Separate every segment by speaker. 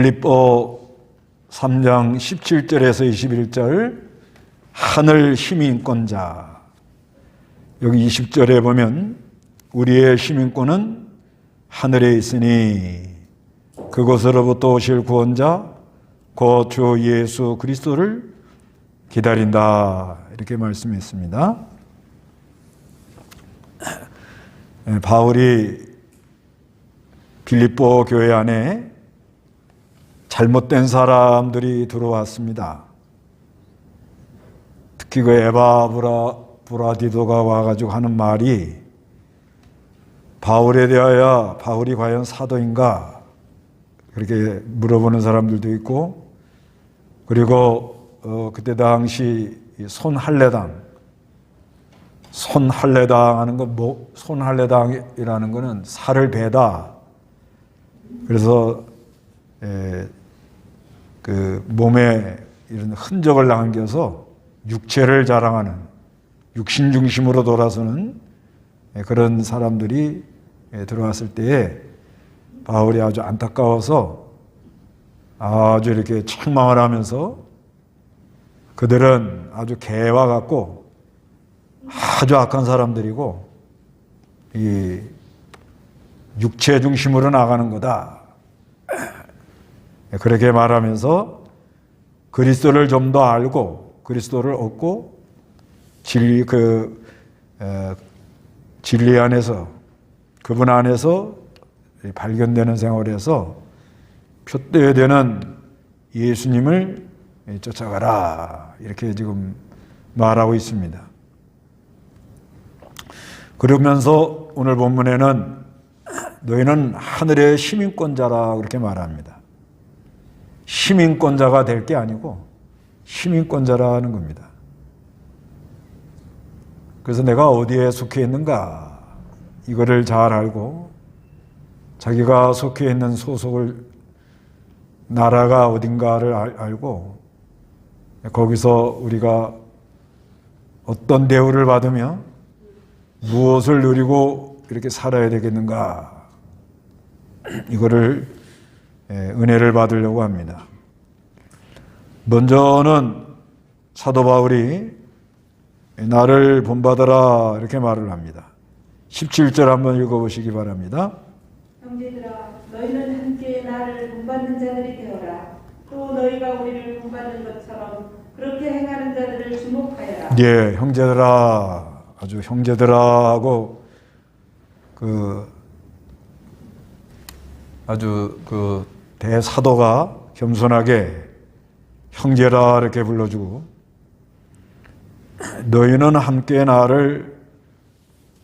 Speaker 1: 빌립보 3장 17절에서 21절 하늘 시민권자, 여기 20절에 보면 우리의 시민권은 하늘에 있으니 그곳으로부터 오실 구원자 곧 주 예수 그리스도를 기다린다, 이렇게 말씀했습니다. 바울이 빌립보 교회 안에 잘못된 사람들이 들어왔습니다. 특히 그 에바브라디도가 와가지고 하는 말이 바울에 대하여 바울이 과연 사도인가? 그렇게 물어보는 사람들도 있고, 그리고 그때 당시 손할례당 하는 건 손할례당이라는 거는 살을 베다. 그래서 그 몸에 이런 흔적을 남겨서 육체를 자랑하는, 육신 중심으로 돌아서는 그런 사람들이 들어왔을 때에 바울이 아주 안타까워서 아주 이렇게 책망을 하면서 그들은 아주 개와 같고 아주 악한 사람들이고 이 육체 중심으로 나가는 거다, 그렇게 말하면서 그리스도를 좀 더 알고 그리스도를 얻고 진리 안에서, 그분 안에서 발견되는 생활에서 표대야 되는 예수님을 쫓아가라, 이렇게 지금 말하고 있습니다. 그러면서 오늘 본문에는 너희는 하늘의 시민권자라 그렇게 말합니다. 시민권자가 될 게 아니고 시민권자라는 겁니다. 그래서 내가 어디에 속해 있는가, 이거를 잘 알고 자기가 속해 있는 소속을, 나라가 어딘가를 알고 거기서 우리가 어떤 대우를 받으며 무엇을 누리고 이렇게 살아야 되겠는가, 이거를 은혜를 받으려고 합니다. 먼저는 사도 바울이 나를 본받아라, 이렇게 말을 합니다. 17절 한번 읽어보시기 바랍니다.
Speaker 2: 형제들아, 너희는 함께 나를 본받는 자들이 되어라. 또 너희가 우리를 본받는 것처럼 그렇게 행하는 자들을 주목하여라.
Speaker 1: 예, 형제들아, 아주 형제들하고 아주 대사도가 겸손하게 형제라 이렇게 불러주고, 너희는 함께 나를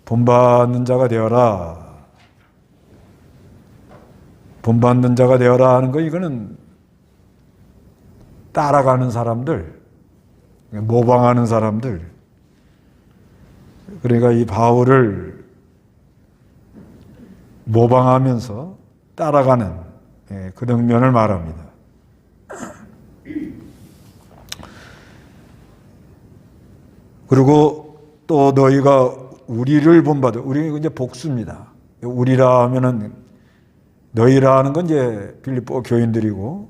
Speaker 1: 본받는 자가 되어라. 본받는 자가 되어라 하는 거, 이거는 따라가는 사람들, 모방하는 사람들, 그러니까 이 바울을 모방하면서 따라가는 그런 면을 말합니다. 그리고 또 너희가 우리를 본받아, 우리 이제 복수입니다. 우리라 하면은 너희라 하는 건 이제 빌립보 교인들이고,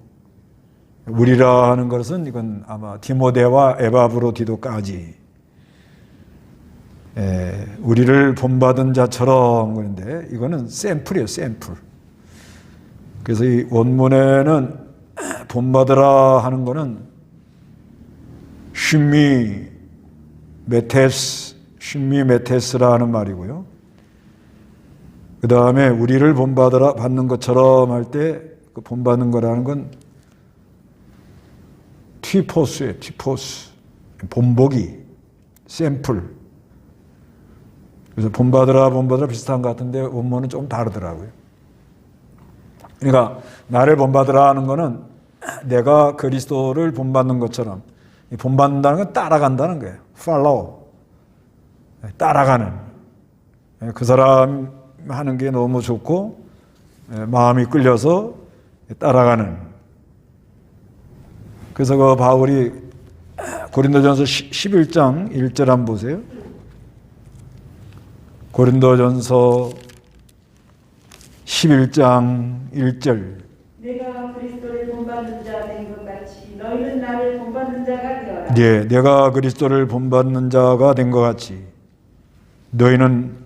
Speaker 1: 우리라 하는 것은 이건 아마 디모데와 에바브로디도까지 우리를 본받은 자처럼, 그런데 이거는 샘플이에요, 샘플. 그래서 이 원문에는 본받으라 하는 거는 쉼미 메테스라는 말이고요. 그 다음에 우리를 받는 것처럼 할 때 그 본받는 거라는 건 티포스예요, 티포스. 본보기, 샘플. 그래서 본받으라 비슷한 것 같은데 원문은 좀 다르더라고요. 그러니까 나를 본받으라 하는 거는 내가 그리스도를 본받는 것처럼, 본받는다는 건 따라간다는 거예요. follow, 따라가는. 그 사람 하는 게 너무 좋고 마음이 끌려서 따라가는. 그래서 그 바울이 고린도전서 11장 1절 한번 보세요. 고린도전서 11장 1절.
Speaker 2: 내가 그리스도의 너희는 나를 본받는 자가 되어라.
Speaker 1: 네, 내가 그리스도를 본받는 자가 된 것 같이 너희는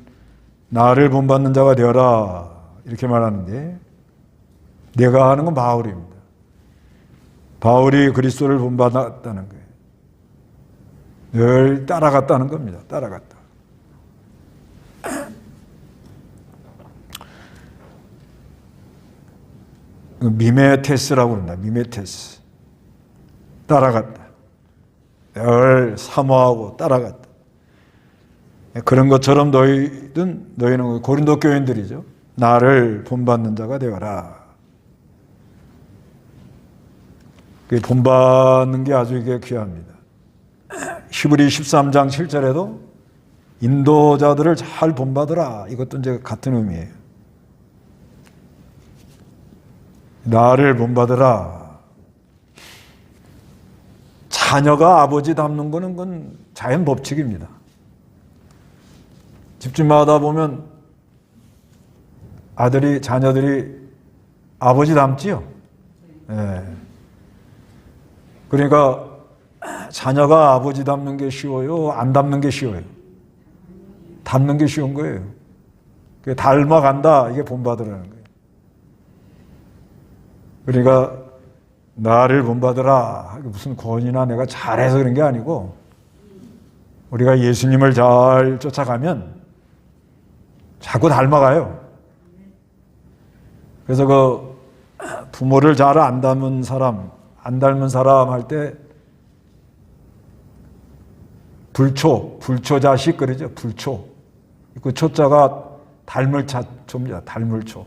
Speaker 1: 나를 본받는 자가 되어라 이렇게 말하는데, 내가 하는 건 바울입니다. 바울이 그리스도를 본받았다는 거예요. 늘 따라갔다는 겁니다. 따라갔다. 미메테스라고 그럽니다. 미메테스. 따라갔다. 늘 사모하고 따라갔다. 그런 것처럼 너희는 고린도 교인들이죠. 나를 본받는 자가 되어라. 본받는 게 아주 이게 귀합니다. 히브리 13장 7절에도 인도자들을 잘 본받으라. 이것도 이제 같은 의미예요. 나를 본받으라. 자녀가 아버지 닮는 거는 그건 자연 법칙입니다. 집집마다 보면 자녀들이 아버지 닮지요. 예. 그러니까 자녀가 아버지 닮는 게 쉬워요? 안 닮는 게 쉬워요? 닮는 게 쉬운 거예요. 닮아간다. 이게 본받으라는 거예요. 그러니까 나를 본받으라. 무슨 권위나 내가 잘해서 그런 게 아니고, 우리가 예수님을 잘 쫓아가면 자꾸 닮아가요. 그래서 부모를 잘 안 닮은 사람 할 때 불초 자식 그러죠. 불초. 그 초자가 닮을 초입니다. 닮을 초.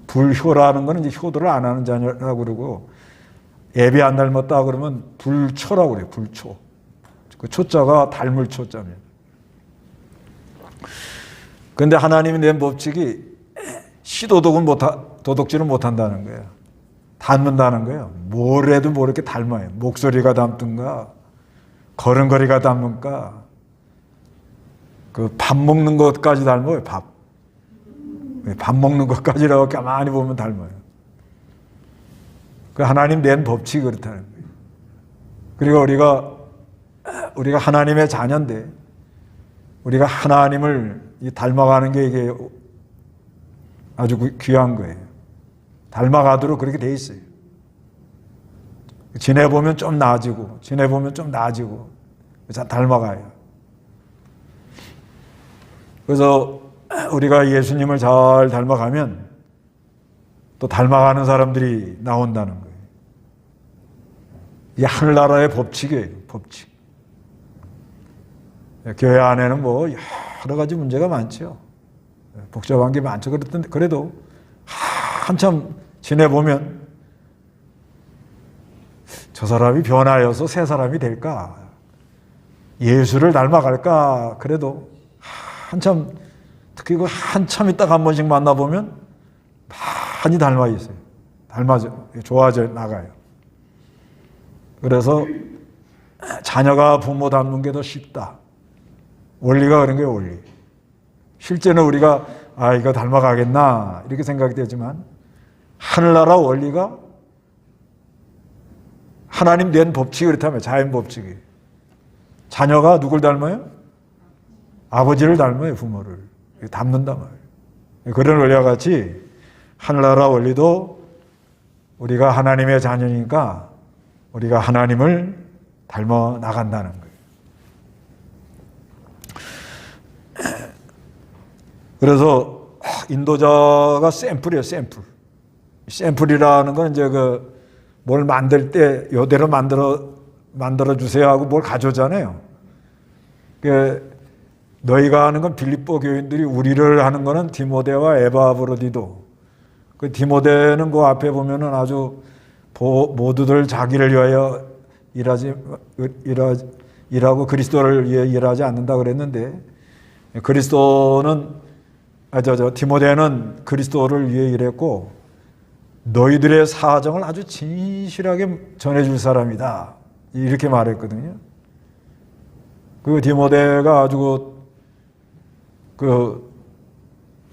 Speaker 1: 불효라는 거는 이제 효도를 안 하는 자녀라고 그러고, 예비 안 닮았다 그러면 불초라고 그래요. 불초. 그 초자가 닮을 초자입니다. 그런데 하나님이 낸 법칙이 도둑질은 못한다는 거예요. 닮는다는 거예요. 뭘 해도 뭐 이렇게 닮아요. 목소리가 닮든가, 걸음걸이가 닮는가, 그 밥 먹는 것까지 닮아요. 밥 먹는 것까지라고 가만히 보면 닮아요. 그 하나님 낸 법칙이 그렇다는 거예요. 그리고 우리가 하나님의 자녀인데, 우리가 하나님을 닮아가는 게 이게 아주 귀한 거예요. 닮아가도록 그렇게 돼 있어요. 지내보면 좀 나아지고, 닮아가요. 그래서 우리가 예수님을 잘 닮아가면 또 닮아가는 사람들이 나온다는 거예요. 이게 하늘나라의 법칙이에요. 법칙. 교회 안에는 뭐 여러 가지 문제가 많죠. 복잡한 게 많죠. 그래도 한참 지내보면 저 사람이 변하여서 새 사람이 될까? 예수를 닮아갈까? 그래도 한참, 특히 한참 있다가 한 번씩 만나보면 많이 닮아 있어요. 좋아져 나가요. 그래서 자녀가 부모 닮는 게 더 쉽다. 원리가 그런 거예요, 원리. 실제는 우리가 이거 닮아가겠나 이렇게 생각이 되지만, 하늘나라 원리가 하나님 낸 법칙이 그렇다면, 자연 법칙이. 자녀가 누굴 닮아요? 아버지를 닮아요, 부모를. 닮는단 말이에요. 그런 원리와 같이 하늘나라 원리도 우리가 하나님의 자녀니까 우리가 하나님을 닮아 나간다는 거예요. 그래서 인도자가 샘플이에요, 샘플. 샘플이라는 건 이제 뭘 만들 때 이대로 만들어 주세요 하고 뭘 가져오잖아요. 너희가 하는 건 빌립보 교인들이, 우리를 하는 거는 디모데와 에바브로디도. 그 디모데는 그 앞에 보면은 아주 모두들 자기를 위하여 일하고 그리스도를 위해 일하지 않는다 그랬는데, 디모데는 그리스도를 위해 일했고, 너희들의 사정을 아주 진실하게 전해줄 사람이다. 이렇게 말했거든요. 그 디모데가 아주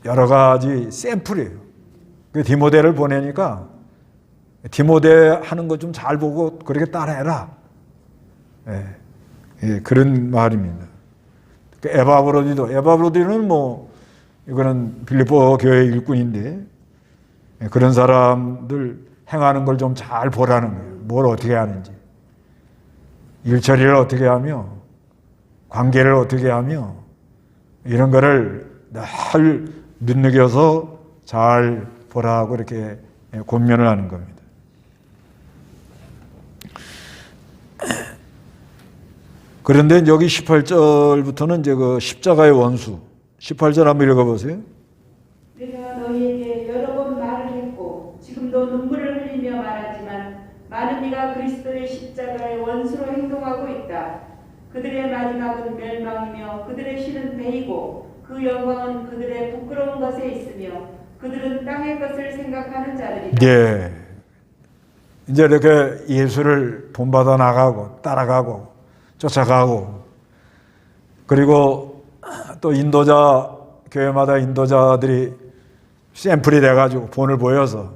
Speaker 1: 여러 가지 샘플이에요. 그 디모데를 보내니까 디모데 하는 거 좀 잘 보고 그렇게 따라해라. 그런 말입니다. 에바브로디는 뭐 이거는 빌립보 교회 일꾼인데 그런 사람들 행하는 걸 좀 잘 보라는 거예요. 뭘 어떻게 하는지, 일처리를 어떻게 하며, 관계를 어떻게 하며, 이런 거를 늘 눈여겨서 잘 보라고 이렇게 권면을 하는 겁니다. 그런데 여기 18절부터는 이제 그 십자가의 원수, 18절 한번 읽어보세요.
Speaker 2: 내가 너희에게 여러 번 말을 했고 지금도 눈물을 흘리며 말하지만 많은 이가 그리스도의 십자가의 원수로 행동하고 있다. 그들의 마지막은 멸망이며 그들의 실은 배이고 그 영광은 그들의 부끄러운 것에 있으며 그들은 땅의 것을 생각하는 자들이다.
Speaker 1: 예. 이제 이렇게 예수를 본받아 나가고 따라가고 쫓아가고, 그리고 또 인도자, 교회마다 인도자들이 샘플이 돼가지고 본을 보여서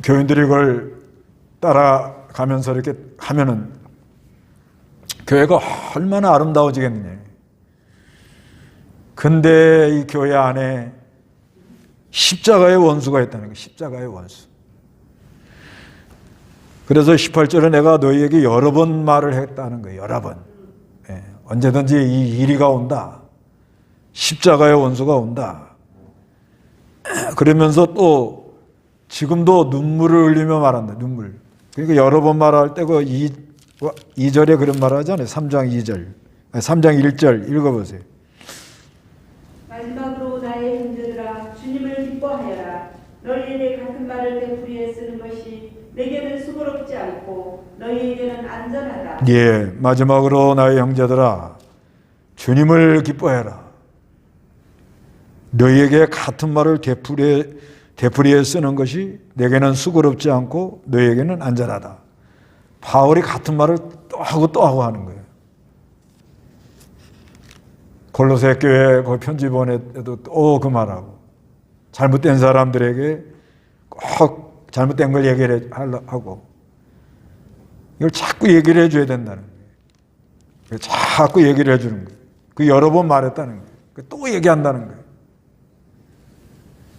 Speaker 1: 교인들이 그걸 따라가면서 이렇게 하면은 교회가 얼마나 아름다워지겠느냐. 근데 이 교회 안에 십자가의 원수가 있다는 거예요. 십자가의 원수. 그래서 18절에 내가 너희에게 여러 번 말을 했다는 거예요. 여러 번. 언제든지 이 이리가 온다. 십자가의 원수가 온다. 그러면서 또 지금도 눈물을 흘리며 말한다. 눈물. 그러니까 여러 번 말할 때 그 2절에 그런 말 하잖아요. 3장 2절. 3장 1절 읽어보세요.
Speaker 2: 마지막으로 나의 형제들아 주님을 기뻐하여라. 너희에게 같은 말을 되풀이해 쓰는 것이 내게는 수고롭지 않고 너희에게는 안전하다.
Speaker 1: 예, 마지막으로 나의 형제들아 주님을 기뻐해라. 너희에게 같은 말을 되풀이해 쓰는 것이 내게는 수고롭지 않고 너희에게는 안전하다. 바울이 같은 말을 또 하고 하는 거예요. 골로새 교회 그 편지 보내도 또 그 말하고, 잘못된 사람들에게 꼭 잘못된 걸 얘기를 하고, 이걸 자꾸 얘기를 해줘야 된다는 거예요. 자꾸 얘기를 해주는 거예요. 그 여러 번 말했다는 거예요. 또 얘기한다는 거예요.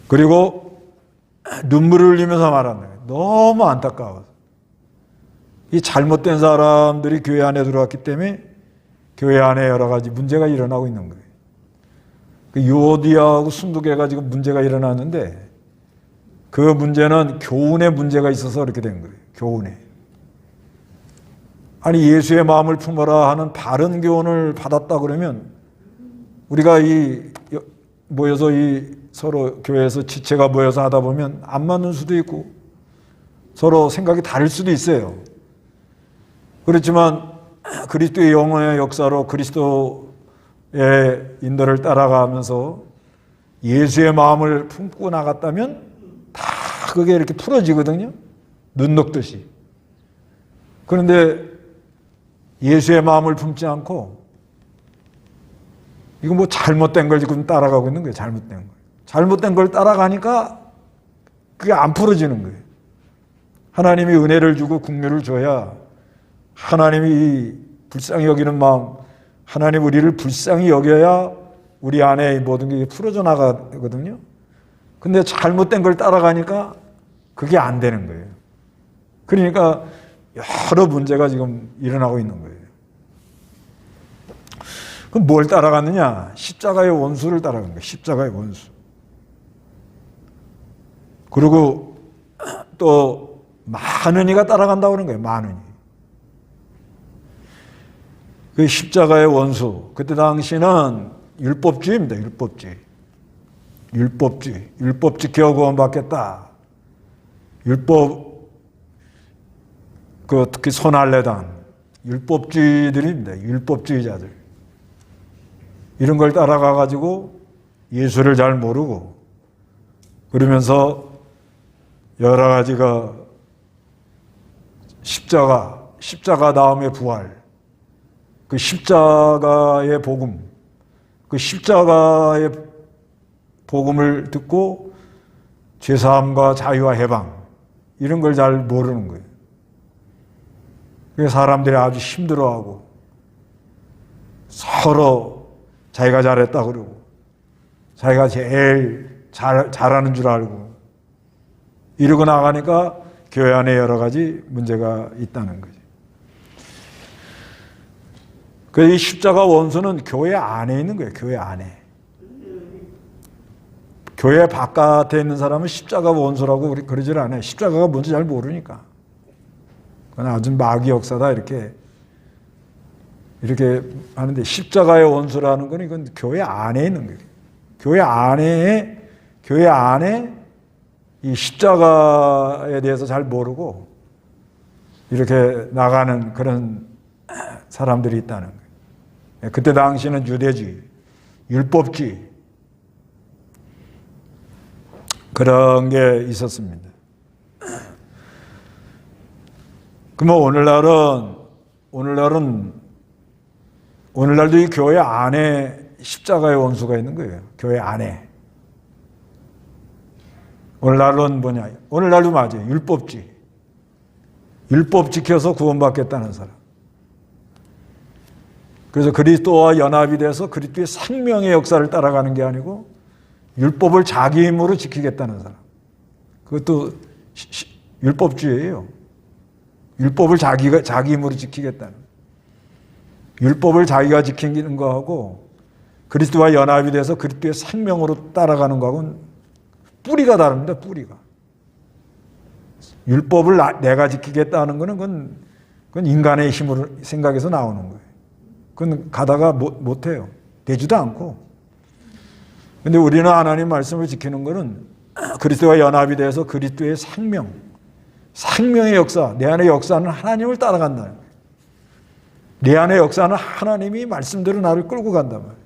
Speaker 1: 그리고 눈물을 흘리면서 말하는 거예요. 너무 안타까워서. 이 잘못된 사람들이 교회 안에 들어왔기 때문에 교회 안에 여러 가지 문제가 일어나고 있는 거예요. 그 유오디아하고 순두개가 지금 문제가 일어났는데 그 문제는 교훈의 문제가 있어서 그렇게 된 거예요. 교훈에. 아니 예수의 마음을 품어라 하는 바른 교훈을 받았다 그러면 우리가 모여서 서로 교회에서 지체가 모여서 하다 보면 안 맞는 수도 있고 서로 생각이 다를 수도 있어요. 그렇지만 그리스도의 영혼의 역사로 그리스도의 인도를 따라가면서 예수의 마음을 품고 나갔다면 다 그게 이렇게 풀어지거든요. 눈 녹듯이. 그런데 예수의 마음을 품지 않고 이거 뭐 잘못된 걸 지금 따라가고 있는 거예요. 잘못된 걸. 잘못된 걸 따라가니까 그게 안 풀어지는 거예요. 하나님이 은혜를 주고 긍휼을 줘야 하나님이 불쌍히 여기는 마음, 하나님 우리를 불쌍히 여겨야 우리 안에 모든 게 풀어져 나가거든요. 근데 잘못된 걸 따라가니까 그게 안 되는 거예요. 그러니까 여러 문제가 지금 일어나고 있는 거예요. 그럼 뭘 따라갔느냐? 십자가의 원수를 따라간 거예요. 십자가의 원수. 그리고 또 많은 이가 따라간다고 그러는 거예요. 많은 이. 그 십자가의 원수. 그때 당시는 율법주의입니다. 율법 지켜 구원받겠다. 특히 손할례당. 율법주의들입니다. 율법주의자들. 이런 걸 따라가가지고 예수를 잘 모르고 그러면서 여러 가지가 십자가 다음에 부활, 그 십자가의 복음, 그 십자가의 복음을 듣고 죄사함과 자유와 해방 이런 걸 잘 모르는 거예요. 그래서 사람들이 아주 힘들어하고 서로 자기가 잘했다 그러고 자기가 제일 잘하는 줄 알고 이러고 나가니까 교회 안에 여러 가지 문제가 있다는 거죠. 그래서 이 십자가 원수는 교회 안에 있는 거예요. 교회 안에. 교회 바깥에 있는 사람은 십자가 원수라고 그러질 않아요. 십자가가 뭔지 잘 모르니까. 그건 아주 마귀 역사다 이렇게 하는데 십자가의 원수라는 건 이건 교회 안에 있는 거예요. 교회 안에 이 십자가에 대해서 잘 모르고 이렇게 나가는 그런 사람들이 있다는 거예요. 그때 당시는 유대주의, 율법주의 그런 게 있었습니다. 그러면 오늘날도 이 교회 안에 십자가의 원수가 있는 거예요. 교회 안에. 오늘날은 뭐냐? 오늘날도 맞아요. 율법주의. 율법 지켜서 구원받겠다는 사람. 그래서 그리스도와 연합이 돼서 그리스도의 생명의 역사를 따라가는 게 아니고 율법을 자기 힘으로 지키겠다는 사람. 그것도 율법주의예요. 율법을 자기 힘으로 지키겠다는. 율법을 자기가 지키는 거하고 그리스도와 연합이 돼서 그리스도의 생명으로 따라가는 거하고는 뿌리가 다릅니다. 뿌리가. 율법을 내가 지키겠다는 거는 그건 인간의 힘으로 생각해서 나오는 거예요. 그건 가다가 못해요. 되지도 않고. 근데 우리는 하나님 말씀을 지키는 거는 그리스도와 연합이 돼서 그리스도의 생명의 역사, 내 안에 역사는 하나님을 따라간다는 거예요. 내 안에 역사는 하나님이 말씀대로 나를 끌고 간단 말이에요.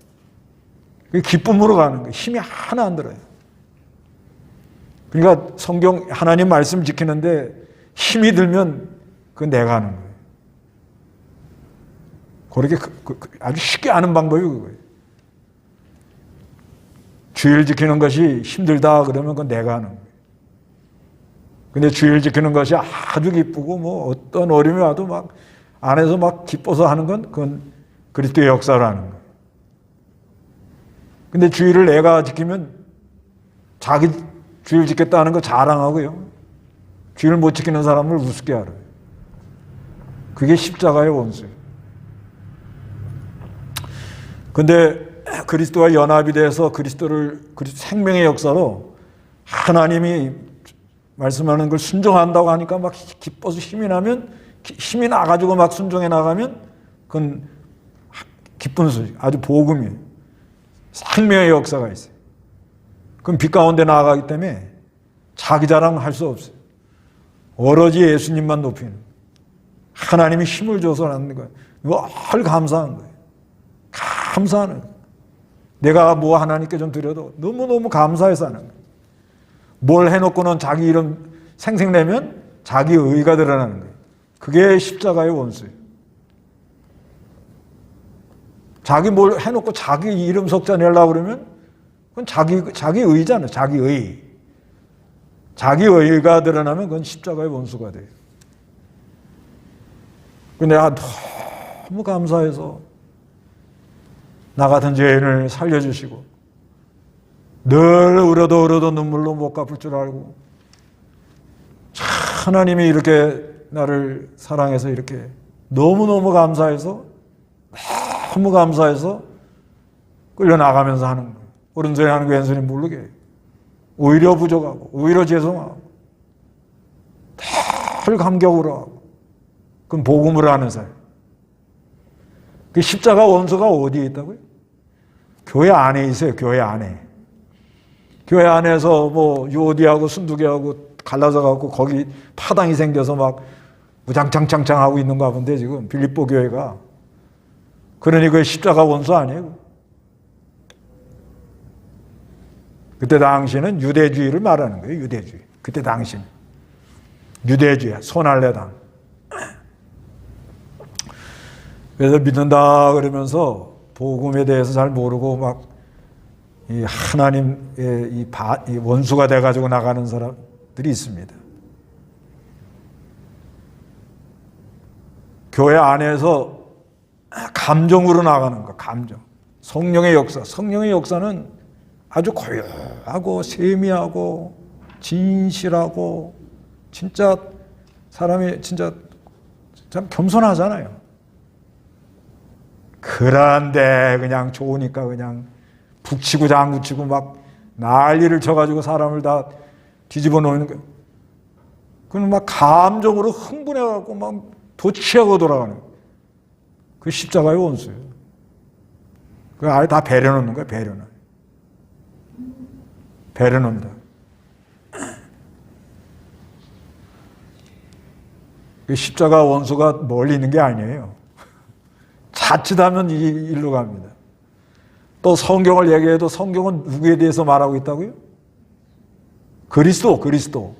Speaker 1: 그게 기쁨으로 가는 거예요. 힘이 하나 안 들어요. 그러니까 성경 하나님 말씀 지키는데 힘이 들면 그건 내가 하는 거예요. 그렇게 아주 쉽게 아는 방법이 그거예요. 주일 지키는 것이 힘들다 그러면 그건 내가 하는 거예요. 근데 주일 지키는 것이 아주 기쁘고 뭐 어떤 어려움이 와도 막 안에서 막 기뻐서 하는 건 그건 그리스도의 역사라는 거예요. 근데 주일을 내가 지키면 자기 주일 지켰다는 거 자랑하고요. 주일 못 지키는 사람을 우습게 알아요. 그게 십자가의 원수예요. 근데 그리스도와 연합이 돼서 그리스도 생명의 역사로 하나님이 말씀하는 걸 순종한다고 하니까 막 기뻐서 힘이 나가지고 막 순종해 나가면 그건 기쁜 소식, 아주 복음이에요. 생명의 역사가 있어요. 그럼 빛 가운데 나아가기 때문에 자기 자랑할 수 없어요. 오로지 예수님만 높이는, 하나님이 힘을 줘서 하는 거예요. 늘 감사한 거예요. 감사하는 거예요. 내가 뭐 하나님께 좀 드려도 너무너무 감사해서 하는 거예요. 뭘 해놓고는 자기 이름 생색내면 자기 의가 드러나는 거예요. 그게 십자가의 원수예요. 자기 뭘 해놓고 자기 이름 석자 내려고 그러면 그건 자기 의잖아요. 자기 의. 자기 의가 드러나면 그건 십자가의 원수가 돼요. 근데 내가 너무 감사해서 나 같은 죄인을 살려주시고 늘 울어도 눈물로 못 갚을 줄 알고 하나님이 이렇게 나를 사랑해서 이렇게 너무너무 감사해서 끌려나가면서 하는 거예요. 오른손에 하는 거 왼손이 모르게 오히려 부족하고 오히려 죄송하고 늘 감격으로 하고 그건 복음으로 하는 사람. 그 십자가 원수가 어디에 있다고요? 교회 안에 있어요. 교회 안에. 교회 안에서 뭐 유오디하고 순두개하고 갈라져 갖고 거기 파당이 생겨서 막 우장창창창 하고 있는 거 본데 지금 빌립보 교회가. 그러니 그 십자가 원수 아니에요. 그때 당시는 유대주의를 말하는 거예요. 유대주의. 그때 당시는 유대주의, 손할례당. 그래서 믿는다 그러면서 복음에 대해서 잘 모르고 막 이 하나님의 이 원수가 돼가지고 나가는 사람들이 있습니다. 교회 안에서 감정으로 나가는 거, 감정. 성령의 역사. 성령의 역사는 아주 고요하고 세미하고 진실하고 진짜 사람이 진짜 참 겸손하잖아요. 그런데 그냥 좋으니까 그냥 북치고 장구치고 막 난리를 쳐가지고 사람을 다 뒤집어 놓는 거예요. 그는 막 감정으로 흥분해갖고 막 도취하고 돌아가는 거예요. 그 십자가의 원수예요. 그 아예 다 배려놓는 거예요. 배려는. 배려놓는다. 그 십자가 원수가 멀리 있는 게 아니에요. 자칫하면 이 일로 갑니다. 또 성경을 얘기해도 성경은 누구에 대해서 말하고 있다고요? 그리스도.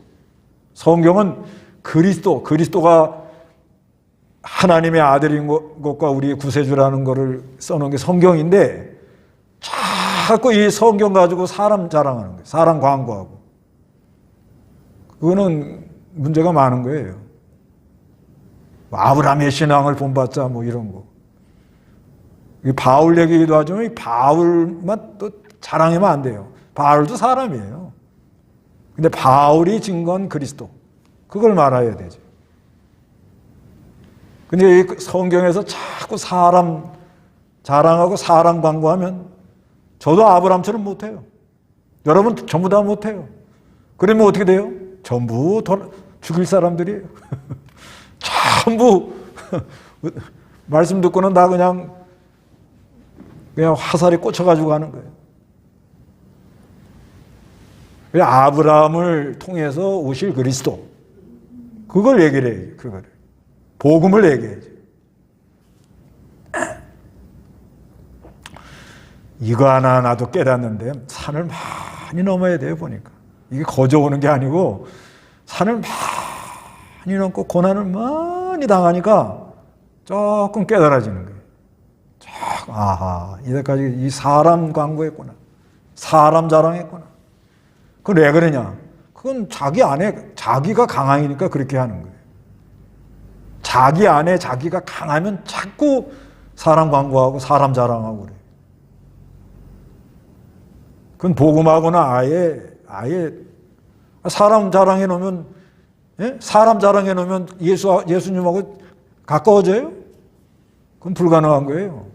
Speaker 1: 성경은 그리스도가 하나님의 아들인 것과 우리의 구세주라는 것을 써놓은 게 성경인데 자꾸 이 성경 가지고 사람 자랑하는 거예요. 사람 광고하고. 그거는 문제가 많은 거예요. 아브라함의 신앙을 본받자 뭐 이런 거. 바울 얘기도 하지만 이 바울만 또 자랑하면 안 돼요. 바울도 사람이에요. 근데 바울이 증거한 그리스도. 그걸 말해야 되죠. 근데 이 성경에서 자꾸 사람 자랑하고 사람 광고하면 저도 아브라함처럼 못해요. 여러분 전부 다 못해요. 그러면 어떻게 돼요? 전부 죽일 사람들이에요. 전부 말씀 듣고는 다 그냥 화살에 꽂혀가지고 가는 거예요. 아브라함을 통해서 오실 그리스도. 그걸 얘기를 해요. 그걸. 복음을 얘기해야죠. 이거 하나 나도 깨닫는데 산을 많이 넘어야 돼요. 보니까. 이게 거저 오는 게 아니고 산을 많이 넘고 고난을 많이 당하니까 조금 깨달아지는 거예요. 아하, 이때까지 이 사람 광고했구나. 사람 자랑했구나. 그건 왜 그러냐? 그건 자기 안에 자기가 강하니까 그렇게 하는 거예요. 자기 안에 자기가 강하면 자꾸 사람 광고하고 사람 자랑하고 그래요. 그건 복음하고나 아예 사람 자랑해 놓으면, 예? 사람 자랑해 놓으면 예수님하고 가까워져요? 그건 불가능한 거예요.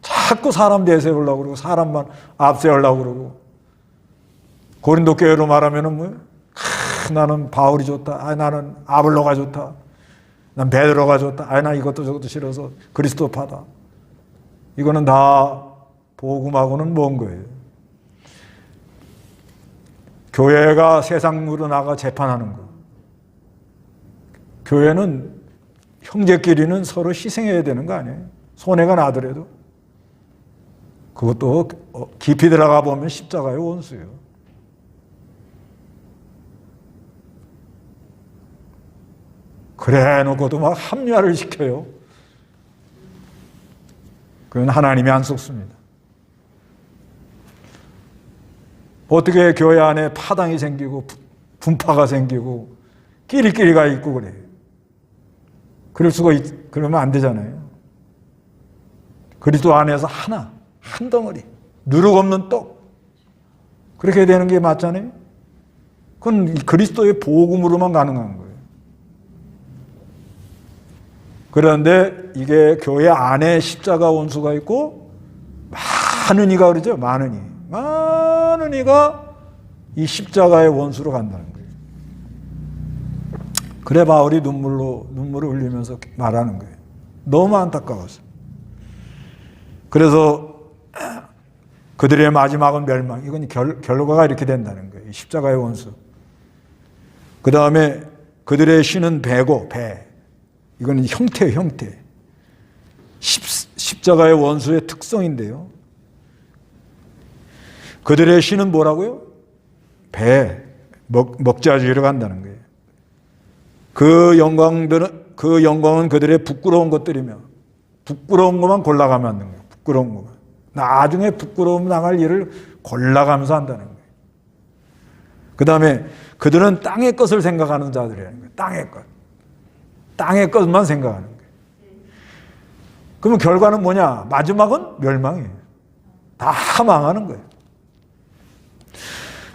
Speaker 1: 자꾸 사람 내세우려고 그러고 사람만 앞세우려고 그러고. 고린도 교회로 말하면은 뭐예요? 나는 바울이 좋다. 나는 아볼로가 좋다. 난 베드로가 좋다. 나 이것도 저것도 싫어서 그리스도파다. 이거는 다 복음하고는 먼 거예요. 교회가 세상으로 나가 재판하는 거. 교회는 형제끼리는 서로 희생해야 되는 거 아니에요? 손해가 나더라도. 그것도 깊이 들어가 보면 십자가의 원수예요. 그래 놓고도 막 합리화를 시켜요. 그건 하나님이 안 속습니다. 어떻게 교회 안에 파당이 생기고 분파가 생기고 끼리끼리가 있고 그래요. 그러면 안 되잖아요. 그리스도 안에서 한 덩어리, 누룩 없는 떡. 그렇게 되는 게 맞잖아요. 그건 그리스도의 복음으로만 가능한 거예요. 그런데 이게 교회 안에 십자가 원수가 있고 많은 이가 그러죠. 많은 이가 이 십자가의 원수로 간다는 거예요. 그래 바울이 눈물을 흘리면서 말하는 거예요. 너무 안타까웠어요. 그래서 그들의 마지막은 멸망. 이건 결과가 이렇게 된다는 거예요. 십자가의 원수. 그 다음에 그들의 신은 배고 배. 이건 형태예요. 형태. 십자가의 원수의 특성인데요. 그들의 신은 뭐라고요? 배. 먹자주의로 간다는 거예요. 그 영광은 그들의 부끄러운 것들이며 부끄러운 것만 골라가면 하는 거예요. 부끄러운 것만. 나중에 부끄러움 당할 일을 골라가면서 한다는 거예요. 그 다음에 그들은 땅의 것을 생각하는 자들이라는 거예요. 땅의 것. 땅의 것만 생각하는 거예요. 그러면 결과는 뭐냐? 마지막은 멸망이에요. 다 망하는 거예요.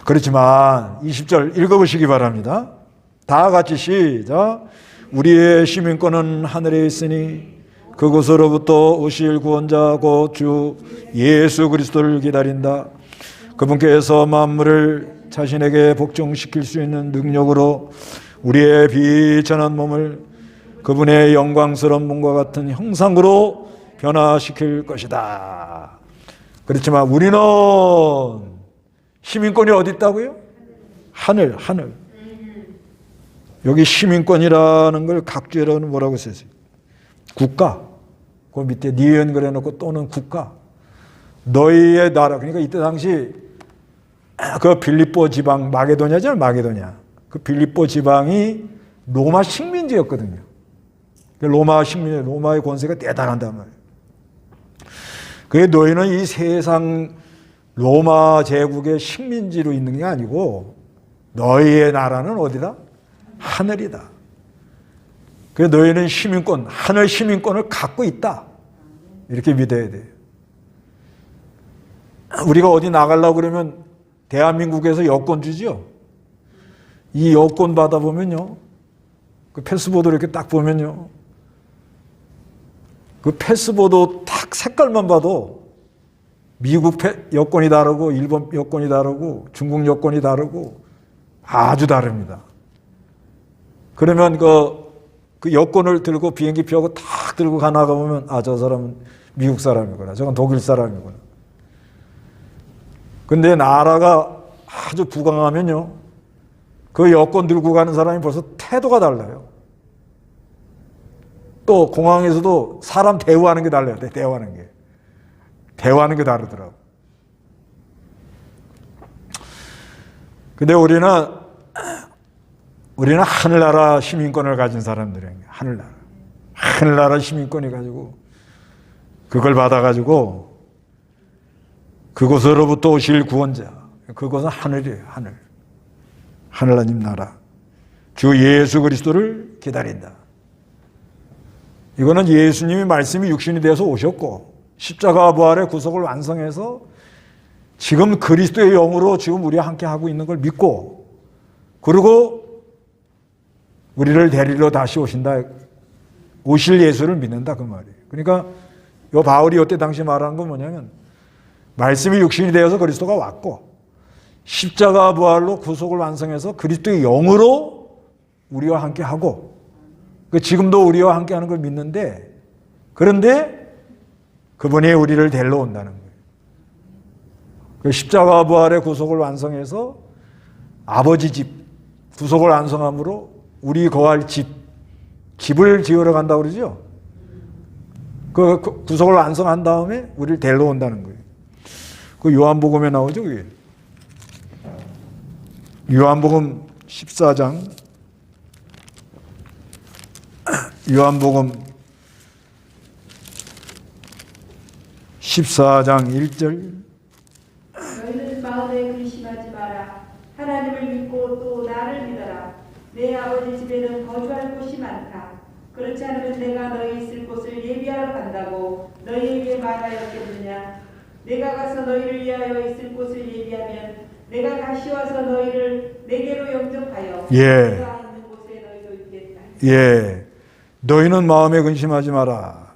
Speaker 1: 그렇지만 20절 읽어보시기 바랍니다. 다 같이 시작. 우리의 시민권은 하늘에 있으니 그곳으로부터 오실 구원자 곧 주 예수 그리스도를 기다린다. 그분께서 만물을 자신에게 복종시킬 수 있는 능력으로 우리의 비천한 몸을 그분의 영광스러운 몸과 같은 형상으로 변화시킬 것이다. 그렇지만 우리는 시민권이 어디 있다고요? 하늘. 여기 시민권이라는 걸 각주에는 뭐라고 썼어요? 국가. 그 밑에 니은 그려놓고 또는 국가. 너희의 나라. 그러니까 이때 당시 그 빌립보 지방 마게도냐잖아요. 마게도냐. 그 빌립보 지방이 로마 식민지였거든요. 로마 식민지, 로마의 권세가 대단한단 말이에요. 그게 너희는 이 세상 로마 제국의 식민지로 있는 게 아니고 너희의 나라는 어디다? 하늘이다. 그래서 너희는 시민권, 하늘 시민권을 갖고 있다. 이렇게 믿어야 돼요. 우리가 어디 나가려고 그러면 대한민국에서 여권 주지요. 이 여권 받아보면요. 그 패스보드 이렇게 딱 보면요. 그 패스보드 딱 색깔만 봐도 미국 여권이 다르고 일본 여권이 다르고 중국 여권이 다르고 아주 다릅니다. 그러면 그 여권을 들고 비행기 표하고 탁 들고 가나가 보면 아, 저 사람은 미국 사람이구나. 저건 독일 사람이구나. 근데 나라가 아주 부강하면요. 그 여권 들고 가는 사람이 벌써 태도가 달라요. 또 공항에서도 사람 대우하는 게 달라요. 대우하는 게. 대우하는 게 다르더라고. 근데 우리는 하늘나라 시민권을 가진 사람들이에요. 하늘나라 시민권이 가지고 그걸 받아가지고 그곳으로부터 오실 구원자. 그것은 하늘이에요. 하늘나님 나라. 주 예수 그리스도를 기다린다. 이거는 예수님이 말씀이 육신이 되어서 오셨고 십자가 부활의 구속을 완성해서 지금 그리스도의 영으로 지금 우리와 함께 하고 있는 걸 믿고 그리고 우리를 데리러 다시 오신다. 오실 예수를 믿는다 그 말이에요. 그러니까 요 바울이 이때 당시 말하는 건 뭐냐면 말씀이 육신이 되어서 그리스도가 왔고 십자가 부활로 구속을 완성해서 그리스도의 영으로 우리와 함께 하고 지금도 우리와 함께 하는 걸 믿는데 그런데 그분이 우리를 데리러 온다는 거예요. 그 십자가 부활의 구속을 완성해서 아버지 집 구속을 완성함으로 우리 거할 집을 지으러 간다고 그러죠. 그 구속을 완성한 다음에 우리를 데리러 온다는 거예요. 그 요한복음에 나오죠. 그게. 요한복음 14장 요한복음 14장 1절
Speaker 2: 너희는 마음에 근심하지 마라. 하나님을 믿고 또 나를 믿어라. 내 아버지 집에는 거주할 곳이 많다. 그렇지 않으면 내가 너희 있을 곳을 예비하러 간다고 너희에게 말하였겠느냐. 내가 가서 너희를 위하여 있을 곳을 예비하면 내가 다시 와서 너희를 내게로 영접하여 내가 있는 곳에 너희도 있겠다.
Speaker 1: 예, 너희는 마음에 근심하지 마라.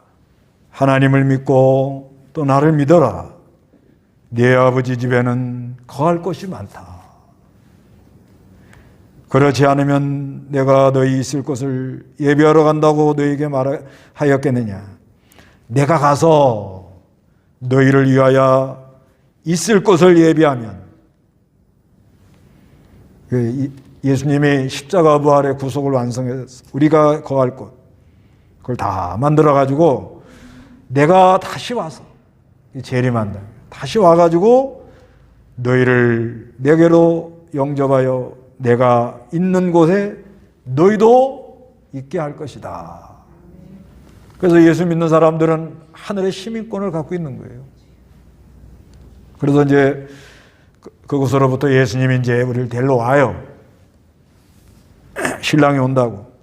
Speaker 1: 하나님을 믿고 또 나를 믿어라. 네 아버지 집에는 거할 곳이 많다. 그렇지 않으면 내가 너희 있을 곳을 예비하러 간다고 너희에게 말하였겠느냐. 내가 가서 너희를 위하여 있을 곳을 예비하면 예수님이 십자가 부활의 구속을 완성해서 우리가 거할 곳 그걸 다 만들어가지고 내가 다시 와서 재림한다. 다시 와가지고 너희를 내게로 영접하여 내가 있는 곳에 너희도 있게 할 것이다. 그래서 예수 믿는 사람들은 하늘의 시민권을 갖고 있는 거예요. 그래서 이제 그곳으로부터 예수님이 이제 우리를 데리러 와요. 신랑이 온다고.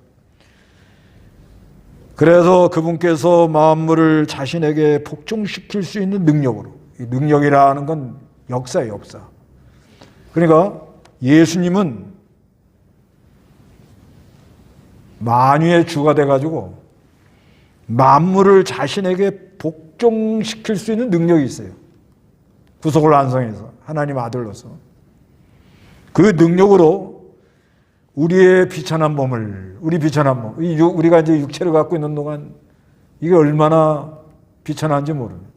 Speaker 1: 그래서 그분께서 만물을 자신에게 복종시킬 수 있는 능력으로, 이 능력이라는 건 역사예요, 역사. 그러니까 예수님은 만유의 주가 돼가지고 만물을 자신에게 복종시킬 수 있는 능력이 있어요. 구속을 완성해서 하나님 아들로서 그 능력으로 우리의 비천한 몸을, 우리 비천한 몸, 우리가 이제 육체를 갖고 있는 동안 이게 얼마나 비천한지 모릅니다.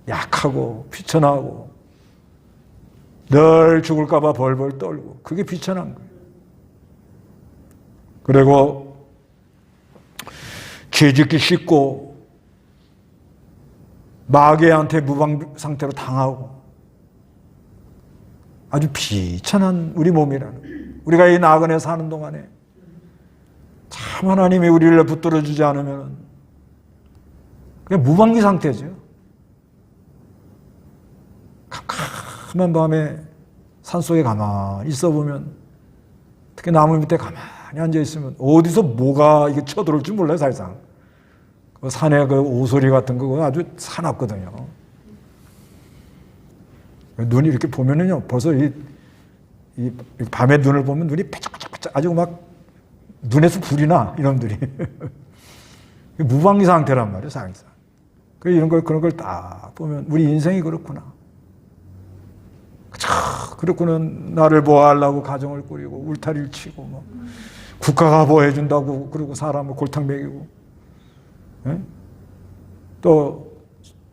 Speaker 1: 약하고 비천하고 늘 죽을까봐 벌벌 떨고 그게 비천한 거예요. 그리고 죄짓기 쉽고 마귀한테 무방 상태로 당하고 아주 비천한 우리 몸이라는, 우리가 이 나그네 사는 동안에 참 하나님이 우리를 붙들어주지 않으면 그냥 무방비 상태죠. 캄캄한 밤에 산속에 가만히 있어 보면, 특히 나무 밑에 가만히 앉아 있으면 어디서 뭐가 이게 쳐들어올 줄 몰라요, 사실상. 그 산에 그 오소리 같은 거 아주 사납거든요. 눈이 이렇게 보면은요, 벌써 이 밤에 눈을 보면 눈이 빼짝빼짝 아주 막 눈에서 불이 나, 이놈들이. 무방비 상태란 말이에요, 사실상. 그런 걸 딱 보면 우리 인생이 그렇구나. 그렇고는 나를 보호하려고 가정을 꾸리고 울타리를 치고 뭐 국가가 보호해준다고 그러고 사람을 골탕 먹이고, 예? 또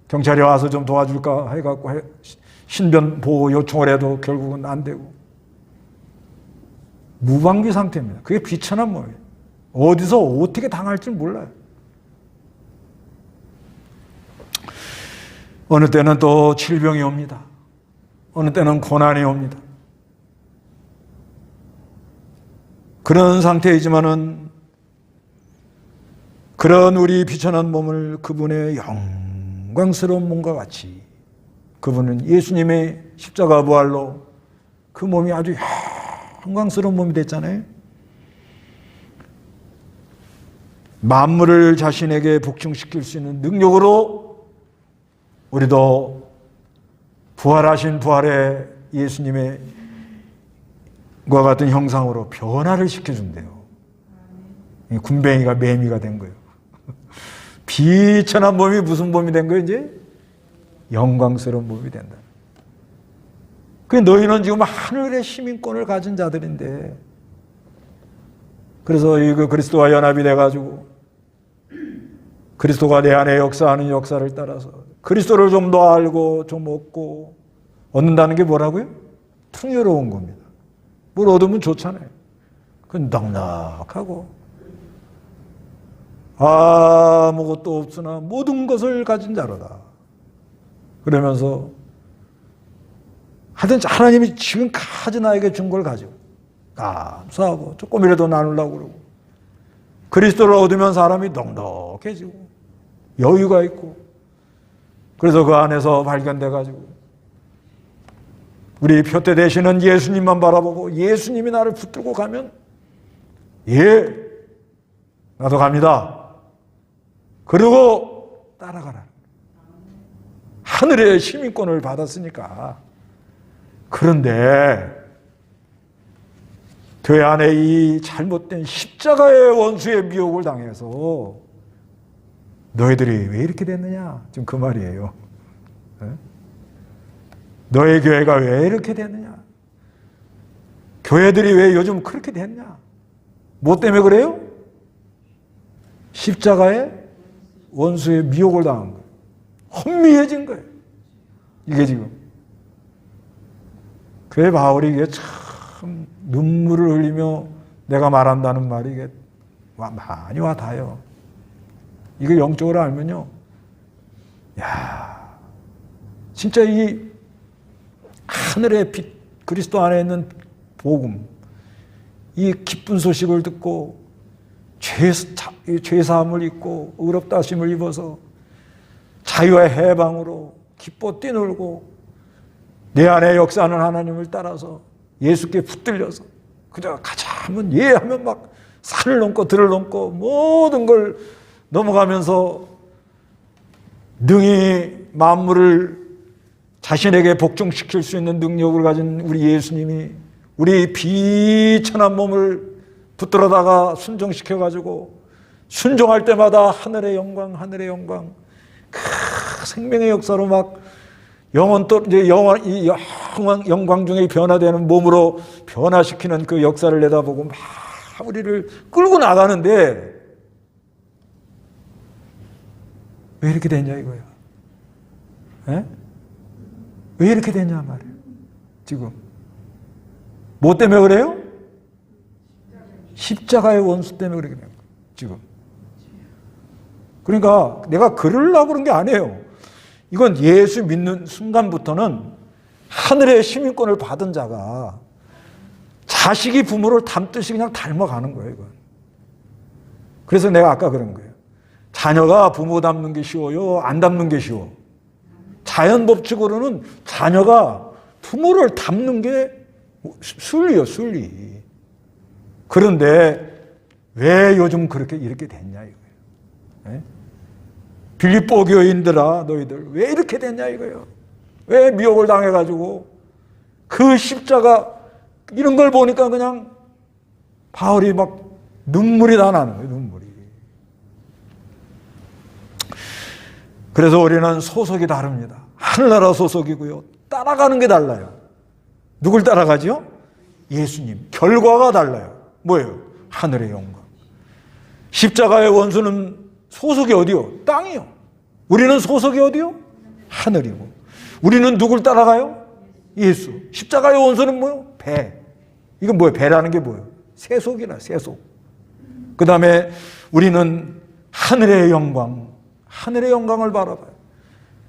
Speaker 1: 경찰이 와서 좀 도와줄까 해갖고 신변 보호 요청을 해도 결국은 안 되고 무방비 상태입니다. 그게 비천한 몸이에요. 어디서 어떻게 당할지 몰라요. 어느 때는 또 질병이 옵니다. 어느 때는 고난이 옵니다. 그런 상태이지만은 그런 우리 비천한 몸을 그분의 영광스러운 몸과 같이, 그분은 예수님의 십자가 부활로 그 몸이 아주 영광스러운 몸이 됐잖아요. 만물을 자신에게 복종시킬 수 있는 능력으로 우리도 부활하신 부활의 예수님의 과 같은 형상으로 변화를 시켜준대요. 군뱅이가 매미가 된 거예요. 비천한 몸이 무슨 몸이 된 거예요, 이제? 영광스러운 몸이 된다. 그 너희는 지금 하늘의 시민권을 가진 자들인데, 그래서 이 그리스도와 연합이 돼가지고 그리스도가 내 안에 역사하는 역사를 따라서 그리스도를 좀 더 알고 좀 얻고 얻는다는 게 뭐라고요? 풍요로운 겁니다. 뭘 얻으면 좋잖아요. 그건 넉넉하고 아무것도 없으나 모든 것을 가진 자로다. 그러면서 하여튼 하나님이 지금까지 나에게 준 걸 가지고 감사하고 조금이라도 나누려고 그러고, 그리스도를 얻으면 사람이 넉넉해지고 여유가 있고, 그래서 그 안에서 발견돼가지고 우리 표대 되시는 예수님만 바라보고 예수님이 나를 붙들고 가면, 예, 나도 갑니다. 그리고 따라가라. 하늘의 시민권을 받았으니까. 그런데 교회 안에 이 잘못된 십자가의 원수의 미혹을 당해서 너희들이 왜 이렇게 됐느냐? 지금 그 말이에요. 너희 교회가 왜 이렇게 됐느냐? 교회들이 왜 요즘 그렇게 됐냐? 뭐 때문에 그래요? 십자가의 원수의 미혹을 당한 거예요. 혼미해진 거예요. 이게 지금. 그래 바울이 이게 참 눈물을 흘리며 내가 말한다는 말이 이게 많이 와닿아요. 이거 영적으로 알면요, 야, 진짜 이 하늘의 빛, 그리스도 안에 있는 복음, 이 기쁜 소식을 듣고 죄사함을 입고 의롭다 하심을 입어서 자유와 해방으로 기뻐 뛰놀고 내 안에 역사하는 하나님을 따라서 예수께 붙들려서 그저 가자 하면 예 하면 막 산을 넘고 들을 넘고 모든 걸 넘어가면서 능히 만물을 자신에게 복종시킬 수 있는 능력을 가진 우리 예수님이 우리 비천한 몸을 붙들어다가 순종시켜가지고 순종할 때마다 하늘의 영광, 하늘의 영광, 그 생명의 역사로 막 영원 또 이제 이 영광 중에 변화되는 몸으로 변화시키는 그 역사를 내다보고 막 우리를 끌고 나가는데 왜 이렇게 됐냐 이거야? 에? 왜 이렇게 됐냐 말이에요. 지금 뭐 때문에 그래요? 십자가의 원수 때문에 그렇게 된 거예요. 지금. 그러니까 내가 그러려고 그런 게 아니에요. 이건 예수 믿는 순간부터는 하늘의 시민권을 받은 자가 자식이 부모를 닮듯이 그냥 닮아가는 거예요. 이건. 그래서 내가 아까 그런 거예요. 자녀가 부모 닮는 게 쉬워요? 안 닮는 게 쉬워? 자연 법칙으로는 자녀가 부모를 닮는 게 순리요, 순리. 그런데 왜 요즘 이렇게 됐냐 이거예요. 네? 빌립보 교인들아 너희들 왜 이렇게 됐냐 이거예요. 왜 미혹을 당해가지고 그 십자가 이런 걸 보니까 그냥 바울이 막 눈물이 다 나는 거예요. 눈물이. 그래서 우리는 소속이 다릅니다. 하늘나라 소속이고요. 따라가는 게 달라요. 누굴 따라가죠? 예수님. 결과가 달라요. 뭐예요? 하늘의 영광. 십자가의 원수는 소속이 어디요? 땅이요. 우리는 소속이 어디요? 하늘이고. 우리는 누굴 따라가요? 예수. 십자가의 원수는 뭐예요? 배. 이건 뭐예요? 배라는 게 뭐예요? 세속이라, 세속. 그 다음에 우리는 하늘의 영광, 하늘의 영광을 바라봐요.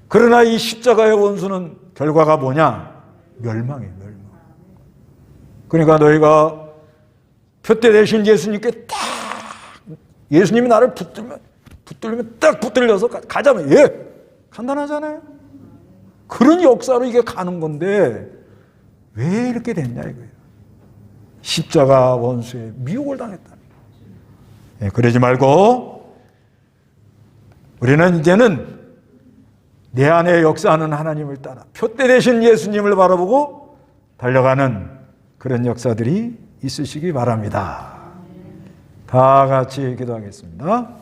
Speaker 1: 그러나 이 십자가의 원수는 결과가 뭐냐? 멸망이에요, 멸망. 그러니까 너희가 표대 대신 예수님께 딱 예수님이 나를 붙들면 딱 붙들려서 가자면 예! 간단하잖아요. 그런 역사로 이게 가는 건데 왜 이렇게 됐냐 이거예요. 십자가 원수의 미혹을 당했다. 예, 그러지 말고 우리는 이제는 내 안에 역사하는 하나님을 따라 표대 대신 예수님을 바라보고 달려가는 그런 역사들이 있으시기 바랍니다. 다 같이 기도하겠습니다.